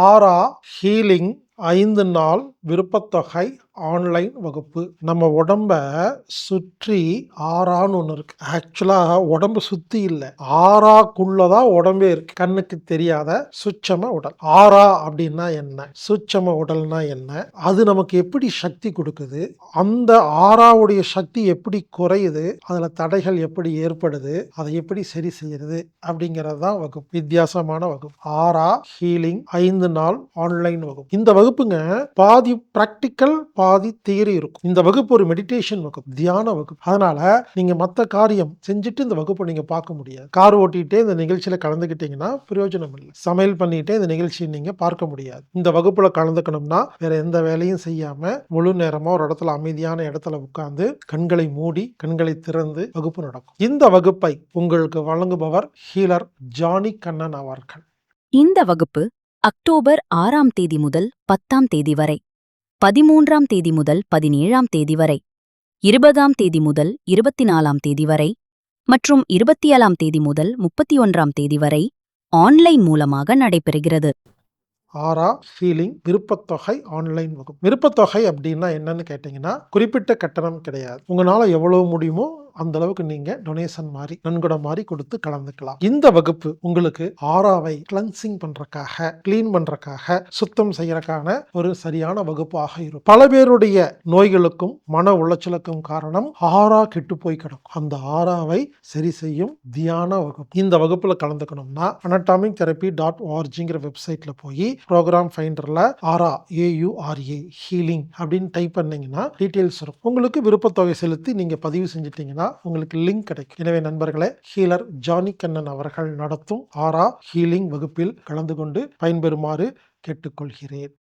ஆரா ஹீலிங் 5 நாள் விருப்பத்தொகை ஆன்லைன் வகுப்பு. நம்ம உடம்ப சுற்றி ஆறான்னு ஒண்ணு இருக்கு. ஆக்சுவலா உடம்பு சுத்தி இல்ல, ஆறாக்குள்ளதான் உடம்பே இருக்கு. கண்ணுக்கு தெரியாத சூட்சும உடல். ஆறா அப்படின்னா என்ன, சூட்சும உடல்னா என்ன, அது நமக்கு எப்படி சக்தி கொடுக்குது, அந்த ஆறாவுடைய சக்தி எப்படி குறையுது, அதுல தடைகள் எப்படி ஏற்படுது, அதை எப்படி சரி செய்யறது அப்படிங்கிறது தான் வகுப்பு. வித்தியாசமான வகுப்பு. ஆரா ஹீலிங் 5 நாள் ஆன்லைன் வகுப்பு. இந்த வகுப்புங்க பாதி பிராக்டிக்கல் பாதி தியரி இருக்கும். இந்த வகுப்பு ஒரு மெடிடேஷன் வகுப்பு, தியான வகுப்பு. அதனால நீங்க மத்த காரியம் செஞ்சுட்டு இந்த வகுப்பை நீங்க பார்க்க முடியாது. கார் ஓட்டிட்டே இந்த நிகழ்ச்சியில கலந்துக்கிட்டீங்கன்னா பிரயோஜனம் இல்லை. சமையல் பண்ணிட்டே இந்த நிகழ்ச்சியை நீங்க பார்க்க முடியாது. இந்த வகுப்புல கலந்துக்கணும்னா வேற எந்த வேலையும் செய்யாம முழு நேரமா ஒரு இடத்துல அமைதியான இடத்துல உட்கார்ந்து கண்களை மூடி கண்களை திறந்து வகுப்பு நடக்கும். இந்த வகுப்பை உங்களுக்கு வழங்குபவர் ஹீலர் ஜானி கண்ணன் அவர்கள். இந்த வகுப்பு அக்டோபர் 6ஆம் தேதி முதல் 10ஆம் தேதி வரை, 13ஆம் தேதி முதல் 17ஆம் தேதி வரை, 20ஆம் தேதி முதல் 24ஆம் தேதி வரை மற்றும் 27ஆம் தேதி முதல் 31ஆம் தேதி வரை ஆன்லைன் மூலமாக நடைபெறுகிறது. ஆரா ஹீலிங் விருப்பத்தொகை ஆன்லைன் வகுப்பு. விருப்பத்தொகை அப்படின்னா என்னன்னு கேட்டீங்கன்னா, குறிப்பிட்ட கட்டணம் கிடையாது. உங்களால எவ்வளவு முடியுமோ அந்த அளவுக்கு நீங்க டொனேஷன் மாதிரி நன்கொடை மாதிரி கொடுத்து கலந்துக்கலாம். இந்த வகுப்பு உங்களுக்கு ஆராவை கிளன்சிங் பண்றதுக்காக, கிளீன் பண்றதுக்காக, சுத்தம் செய்யறதுக்கான ஒரு சரியான வகுப்பாக இருக்கும். பல பேருடைய நோய்களுக்கும் மன உளைச்சலுக்கும் காரணம் ஆரா கெட்டு போய் கிடக்கும். அந்த ஆராவை சரி செய்யும் தியான வகுப்பு. இந்த வகுப்புல கலந்துக்கணும்னா anatomictherapy.orgங்கிற வெப்சைட்ல போய் ப்ரோக்ராம் ஃபைண்டர்ல ஆரா AURA ஹீலிங் அப்படின்னு டைப் பண்ணீங்கன்னா டீடைல்ஸ் இருக்கும். உங்களுக்கு விருப்பத்தொகை செலுத்தி நீங்க பதிவு செஞ்சிட்டீங்கன்னா உங்களுக்கு லிங்க் கிடைக்கும். எனவே நண்பர்களே, ஹீலர் ஜானி கண்ணன் அவர்கள் நடத்தும் ஆரா ஹீலிங் வகுப்பில் கலந்து கொண்டு பயன்பெறுமாறு கேட்டுக்கொள்கிறேன்.